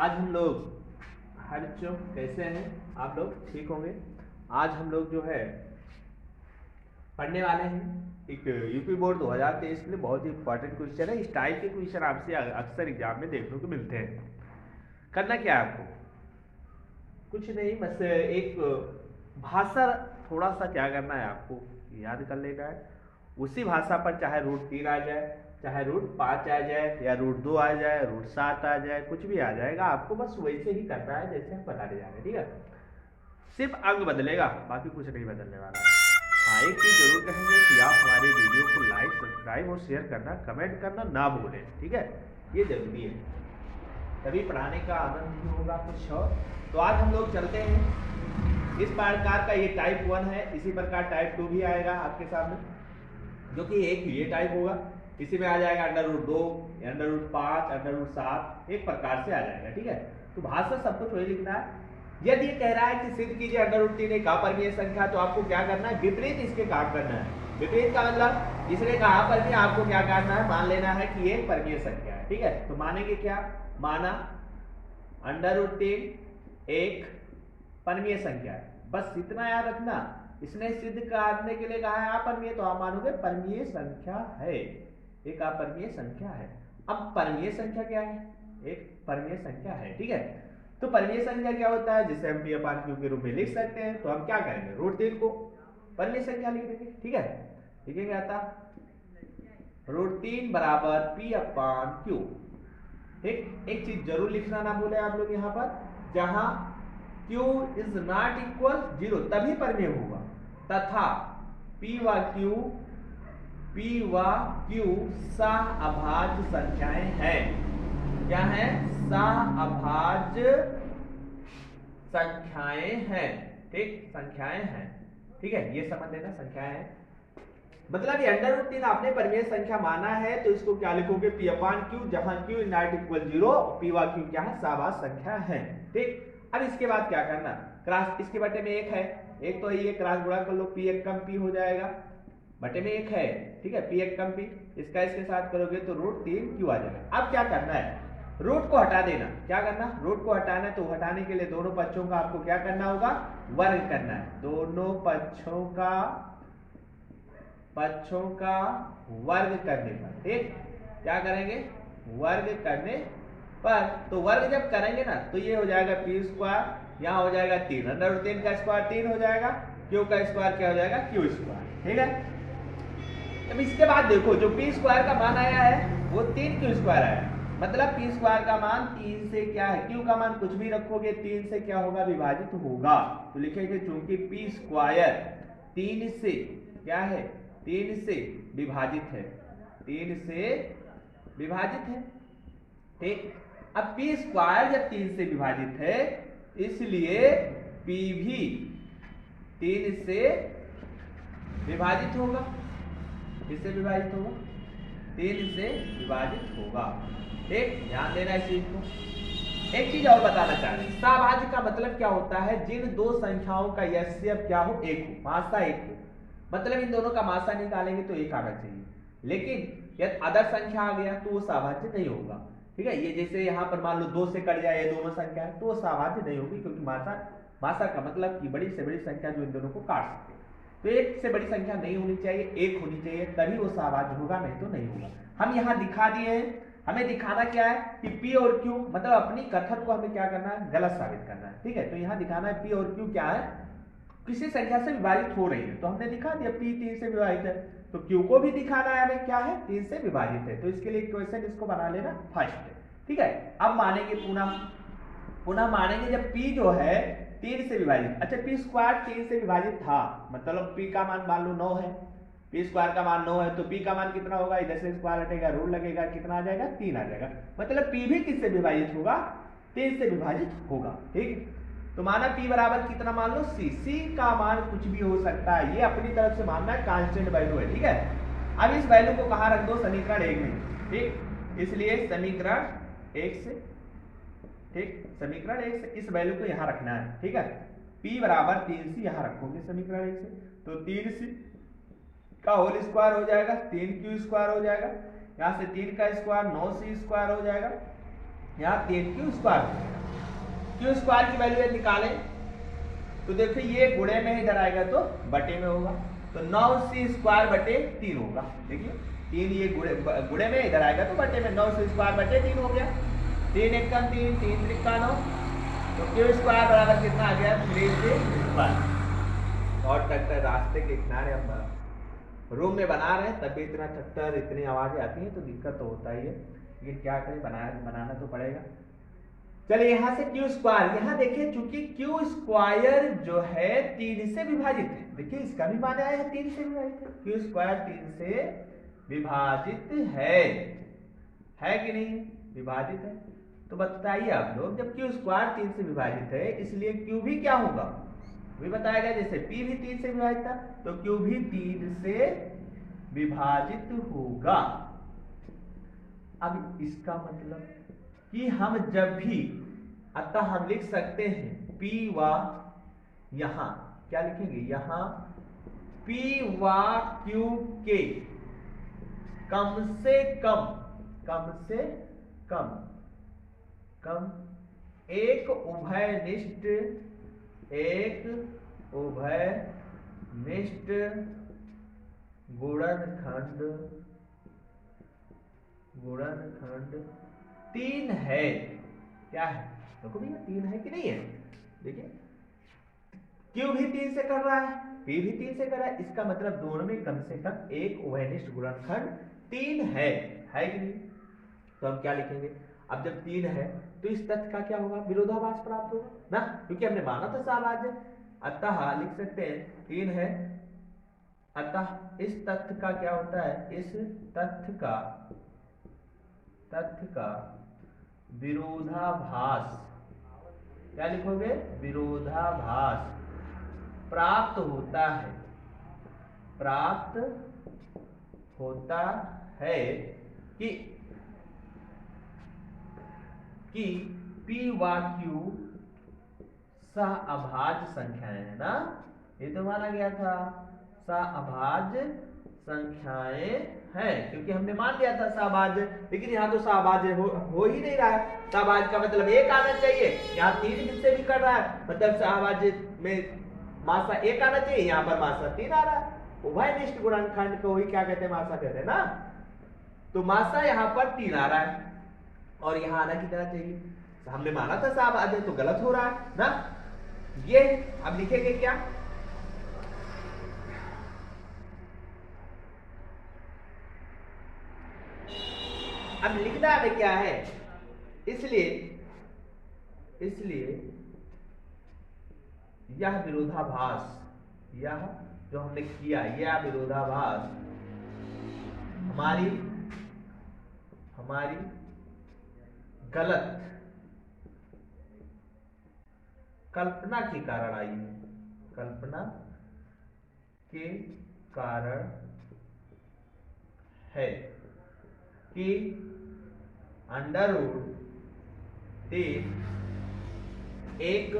आज हम लोग हर जो कैसे हैं आप लोग ठीक होंगे। आज हम लोग जो है पढ़ने वाले हैं एक यूपी बोर्ड 2023 के लिए बहुत ही इंपॉर्टेंट क्वेश्चन है। इस टाइप के क्वेश्चन आपसे अक्सर एग्जाम में देखने को मिलते हैं। करना क्या है आपको, कुछ नहीं, बस एक भाषा थोड़ा सा क्या करना है, आपको याद कर लेना है। उसी भाषा पर चाहे रूट 3 आ जाए, चाहे रूट 5 आ जाए, या रूट 2 आ जाए, रूट 7 आ जाए, कुछ भी आ जाएगा, आपको बस वैसे ही करना है जैसे हम बताने जा रहे हैं। ठीक है, सिर्फ अंक बदलेगा, बाकी कुछ नहीं बदलने वाला है। हाँ, एक चीज जरूर कहेंगे कि आप हमारी वीडियो को लाइक, सब्सक्राइब और शेयर करना, कमेंट करना ना भूलें। ठीक है, ये जरूरी है, तभी पढ़ाने का आनंद भी होगा कुछ और। तो आज हम लोग चलते हैं। इस प्रकार का ये टाइप 1 है, इसी प्रकार टाइप 2 भी आएगा आपके सामने, जो कि एक ये टाइप होगा। इसी में आ जाएगा under root 2, under root 5, under root 7, एक प्रकार से आ जाएगा। ठीक है, तो भाषा सब कुछ वही लिखना है। यदि ये कह रहा है कि सिद्ध कीजिए अंडर रूट 3 एक अपरिमेय संख्या, तो आपको क्या करना है, विपरीत इसके काम करना है। विपरीत का मतलब इसने कहा पर भी आपको क्या करना है, मान लेना है कि ये परिमेय संख्या है। ठीक है, तो मानेंगे क्या, माना अंडर रूट 3 एक परिमेय संख्या है, बस इतना याद रखना। इसने सिद्ध करने के लिए कहा है अपरिमेय, तो आप मानोगे परिमेय संख्या है, एक अपरिमेय संख्या है। अब परिमेय संख्या क्या है, एक परिमेय संख्या है। ठीक है, तो परिमेय संख्या क्या होता है, जिसे हम p अपान q के रूप में लिख सकते हैं। तो हम क्या करेंगे, रूट 3 को परिमेय संख्या लिख देंगे। ठीक है, लिखेंगे आता रूट 3 बराबर p अपान q। एक चीज जरूर लिखना ना भूले आप लोग यहाँ पर, जहां q इज नॉट इक्वल 0 तभी परिमेय होगा, तथा p व q सह अभाज्य संख्याएं हैं। क्या है, सह अभाज्य संख्याएं हैं। ठीक, संख्याएं हैं। ठीक है, ये समझ लेना, संख्याएं हैं। मतलब ये अंडर रूट 3 आपने परिमेय संख्या माना है, तो इसको क्या लिखोगे, p अपान q, जहां q is not equal 0, p व q क्या है, सहभाज्य संख्या है। ठीक, अब इसके बाद क्या करना, क्रॉस, इसके बटे में एक है, एक तो ये क्रॉस गुणा कर लो, p एक कम p हो जाएगा, बटे में एक है। ठीक है, p एक कम p, इसका इसके साथ करोगे तो रूट 3 q आ जाएगा। अब क्या करना है, रूट को हटा देना। क्या करना, रूट को हटाना है, तो हटाने के लिए दोनों पक्षों का आपको क्या करना होगा, वर्ग करना है। दोनों पक्षों का वर्ग करने पर, ठीक, क्या करेंगे, वर्ग करने पर, तो वर्ग जब करेंगे ना, तो ये हो जाएगा p स्क्वायर, यहाँ हो जाएगा 3, अंडर रूट 3 का स्क्वायर 3 हो जाएगा, q का स्क्वायर क्या हो जाएगा, q स्क्वायर। ठीक है, अब इसके बाद देखो, जो p स्क्वायर का मान आया है वो 3q स्क्वायर आया, मतलब p स्क्वायर का मान 3 से क्या है, q का मान कुछ भी रखोगे 3 से क्या होगा, विभाजित होगा। तो लिखेंगे चूंकि p स्क्वायर 3 से क्या है, 3 से विभाजित है, 3 से विभाजित है। ठीक, अब p स्क्वायर जब 3 से विभाजित है, इसलिए p भी 3 से विभाजित होगा, किससे विभाजित होगा, 3 से विभाजित होगा। ठीक, ध्यान देना इस चीज को। एक चीज और बताना चाह रहे हैं, सहभाज्य का मतलब क्या होता है, जिन दो संख्याओं का यस्यव क्या हो, एक हो, मासा एक हो, मतलब इन दोनों का मासा निकालेंगे तो एक आना चाहिए। लेकिन यदि अदर संख्या आ गया तो वो सहभाज्य नहीं होगा। ठीक है, ये जैसे यहाँ पर मान लो 2 से कट जाए ये दोनों संख्या है, तो वो सहभाज्य नहीं होगी, क्योंकि मासा का मतलब कि बड़ी से बड़ी संख्या जो इन दोनों को काट सके। तो एक से बड़ी संख्या नहीं होनी चाहिए, एक होनी चाहिए, तभी वो सहभाज्य होगा, नहीं तो नहीं होगा। हम यहाँ दिखा दिए हैं, हमें दिखाना क्या है कि p और q, मतलब अपनी कथन को हमें क्या करना है, गलत साबित करना है। ठीक है, तो यहाँ दिखाना है p और q क्या है, किसी संख्या से विभाजित हो रही है, तो हमने दिखा दिया p 3 से विभाजित है, तो q को भी दिखाना है हमें क्या है, 3 से विभाजित है। तो इसके लिए इक्वेशन इसको बना लेना फर्स्ट। ठीक है, अब मानेंगे पुनः मानेंगे जब p जो है 3 से विभाजित, अच्छा p स्क्वायर 3 से विभाजित था, मतलब p का मान मान लो 9 है, p स्क्वायर का मान 9 है, तो p का मान कितना होगा, इधर से स्क्वायर हटेगा, रूट लगेगा, कितना आ जाएगा, 3 आ जाएगा, मतलब p भी किससे विभाजित होगा, 3 से विभाजित होगा। ठीक, तो माना p बराबर कितना मान लो c का मान कुछ भी हो सकता है, ये अपनी तरफ से मानना है, कांस्टेंट वैल्यू है। ठीक है, अब इस वैल्यू को कहाँ रख दो, समीकरण 1 में। ठीक, इसलिए समीकरण 1 से, ठीक, समीकरण 1 से इस वैल्यू को यहाँ रखना है। ठीक है, p बराबर 3c यहाँ रखोगे समीकरण 1 से, तो 3c का होल स्क्वायर हो जाएगा, 3q स्क्वायर हो जाएगा, यहाँ से 3 का स्क्वायर 9c स्क्वायर हो जाएगा, यहाँ 3 क्यू स्क्वायर हो गया। क्यू स्क्वायर की वैल्यू निकालें तो देखिए ये गुणे में इधर आएगा तो बटे में होगा, तो 9c स्क्वायर बटे 3 होगा। देखिए 3 ये गुणे में इधर आएगा तो बटे में, 9c स्क्वायर बटे 3 हो गया। 3 1 3, 3 3 9, तो क्यू स्क्वायर बराबर कितना आ गया 3c स्क्वायर। और ट्रैक्टर रास्ते के किनारे हम रूम में बना रहे हैं तब भी इतना ट्रैक्टर इतनी आवाजें आती हैं तो दिक्कत तो होता ही है, लेकिन क्या करें, बनाना तो पड़ेगा। चलिए यहाँ से क्यू स्क्वायर, यहाँ देखिए चूंकि क्यू स्क्वायर जो है 3 से विभाजित है, देखिए इसका भी मान आया है 3 से विभाजित है, क्यू स्क्वायर 3 से विभाजित है कि नहीं, विभाजित है। तो बताइए आप लोग, जब क्यू स्क्वायर 3 से विभाजित है इसलिए क्यू भी क्या होगा, भी बताया गया, जैसे पी भी 3 से विभाजित था तो क्यू भी 3 से विभाजित होगा। अब इसका मतलब कि हम जब भी, अतः हम लिख सकते हैं P व, यहां क्या लिखेंगे, यहां P व Q के कम से कम एक उभयनिष्ठ गुणनखंड 3 है। क्या है, देखो भैया 3 है कि नहीं है, देखिए Q भी 3 से कर रहा है, P भी 3 से कर रहा है, इसका मतलब दोनों में कम से कम एक उभयनिष्ठ गुणनखंड 3 है कि नहीं। तो हम क्या लिखेंगे, अब जब 3 है तो इस तथ्य का क्या होगा, विरोधाभास प्राप्त होगा ना, क्योंकि हमने माना था सहभाज्य। अतः लिख सकते हैं 3 है, अतः इस तथ्य का क्या होता है, इस तथ्य का विरोधाभास, क्या लिखोगे, विरोधाभास प्राप्त होता है कि P व Q सहअभाज्य संख्याएं है ना, ये तो माना गया था सहअभाज्य संख्याएं हैं, क्योंकि हमने मान लिया था सहअभाज्य, लेकिन यहाँ तो सहअभाज्य हो ही नहीं रहा है। सहअभाज्य का मतलब 1 आना चाहिए, यहाँ 3 से भी कर रहा है, मतलब सहअभाज्य में मासा 1 आना चाहिए, यहाँ पर मासा 3 आ रहा है। उभयनिष्ठ गुणनखंड को ही क्या कहते हैं, मासा कहते हैं ना, तो मासा यहाँ पर 3 आ रहा है और यहाँ आना कितना चाहिए, हमने माना था सहअभाज्य, तो गलत हो रहा है ना। ये अब लिखेंगे क्या, अब लिखना में क्या है, इसलिए यह विरोधाभास, यह जो हमने किया, यह विरोधाभास हमारी गलत कल्पना के कारण आई है, कल्पना के कारण है कि √3 एक,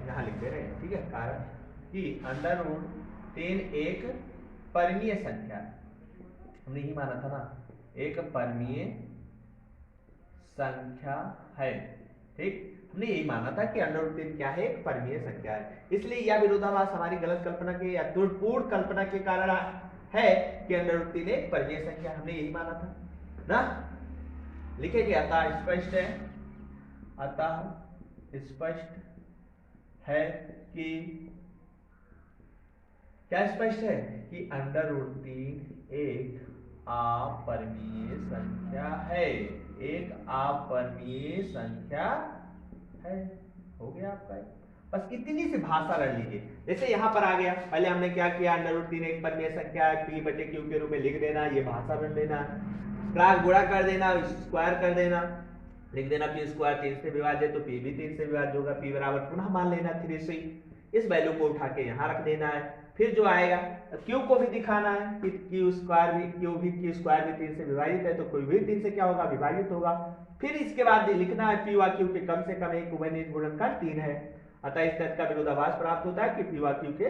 यहां लिख दे रहे हैं, ठीक है, कारण कि √3 एक परिमीय संख्या, हमने यही माना था ना, एक परिमीय संख्या है, ठीक, हमने यही माना था कि √3 क्या है, एक परिमीय संख्या है। इसलिए यह विरोधाभास हमारी गलत कल्पना के या त्रुटिपूर्ण कल्पना के कारण है कि √3 एक परिमीय संख्या, हमने यही माना था ना। लिखेंगे अतः स्पष्ट है कि, क्या स्पष्ट है कि √3 एक अपरिमेय संख्या है, एक अपरिमेय संख्या है। हो गया आपका, बस इतनी सी भाषा रख लीजिए। जैसे यहाँ पर आ गया, पहले हमने क्या किया, √3 एक परिमेय संख्या है, P बटे Q के रूप में लिख देना, ये भाषा रख देना, क्रॉस गुणा कर देना, स्क्वायर कर देना, लिख देना P स्क्वायर 3 से विभाजित, तो P भी 3 से विभाजित होगा, P बराबर पुनः मान लेना 3c, इस वैल्यू को उठा के यहाँ रख देना है। फिर जो आएगा Q को भी दिखाना है कि Q स्क्वायर भी 3 से विभाजित है, तो कोई भी 3 से क्या होगा, विभाजित होगा। फिर इसके बाद लिखना है P व Q के कम से कम एक उभयनिष्ठ गुणनखंड 3 है। अतः इस तथ्य का विरोधाभास प्राप्त होता है कि P व Q के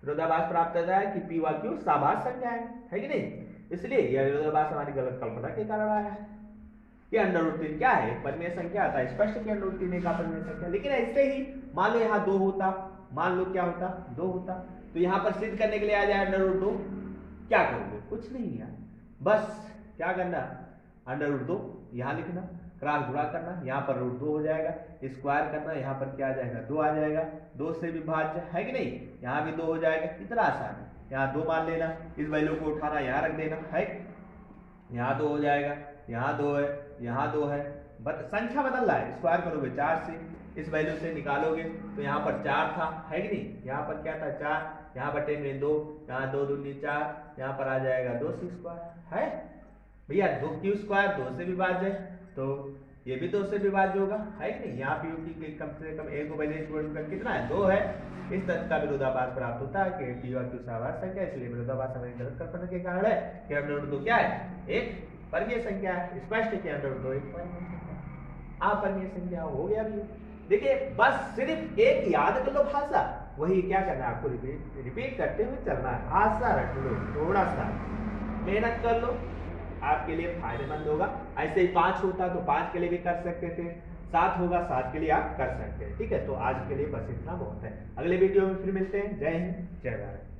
विरोधाभास प्राप्त होता है कि P व Q सहभाज्य संख्या है कि नहीं। इसलिए यह विरोधाभास हमारी गलत कल्पना के कारण आया है कि √3 क्या है, परिमेय संख्या आता है, स्पष्ट कि √3 एक अपरिमेय संख्या। लेकिन ऐसे ही मान लो यहाँ 2 होता, मान लो क्या होता, 2 होता, तो यहाँ पर सिद्ध करने के लिए आ जाए √2, क्या करोगे, कुछ नहीं यार, बस क्या करना, √2 यहाँ लिखना, क्रॉस गुणा करना, यहाँ पर √2 हो जाएगा, स्क्वायर करना, यहाँ पर क्या आ जाएगा, 2 आ जाएगा, 2 से विभाज्य है कि नहीं, यहाँ भी 2 हो जाएगा, इतना आसान है। यहाँ 2 मान लेना, इस वैल्यू को उठाना, यहाँ रख देना है, यहाँ 2 हो जाएगा, यहाँ 2 है, यहाँ 2 है, संख्या बदल रहा है, स्क्वायर करोगे 4 से, इस वैल्यू से निकालोगे तो यहाँ पर 4 था, है कि नहीं, यहाँ पर क्या था 4, यहाँ बटे में 2, यहाँ 2 दूनी 4, यहाँ पर आ जाएगा 2 से स्क्वायर है भैया, 2 क्यू स्क्वायर 2 से विभाज्य है, तो ये भी 2 से विभाज्य होगा, है कि नहीं, यहाँ पी की कम से कम एक कितना है, 2 है। इस तथ्य का विरोधाभास प्राप्त होता है कि पी और क्यू सवार संख्या, इसलिए विरोधाभास हमें गलत कल्पना के कारण है कि √2 क्या है, एक परिमेय संख्या है, स्पष्ट कि √2 एक परिमेय संख्या, अपरिमेय संख्या हो गया भी। देखिए बस सिर्फ एक याद कर लो भाषा, वही क्या करना है आपको, रिपीट करते हुए चलना है, आशा रख लो, थोड़ा सा मेहनत कर लो, आपके लिए फायदेमंद होगा। ऐसे ही 5 होता तो 5 के लिए भी कर सकते थे, 7 होगा 7 के लिए आप कर सकते हैं। ठीक है, तो आज के लिए बस इतना बहुत है, अगले वीडियो में फिर मिलते हैं। जय हिंद, जय भारत।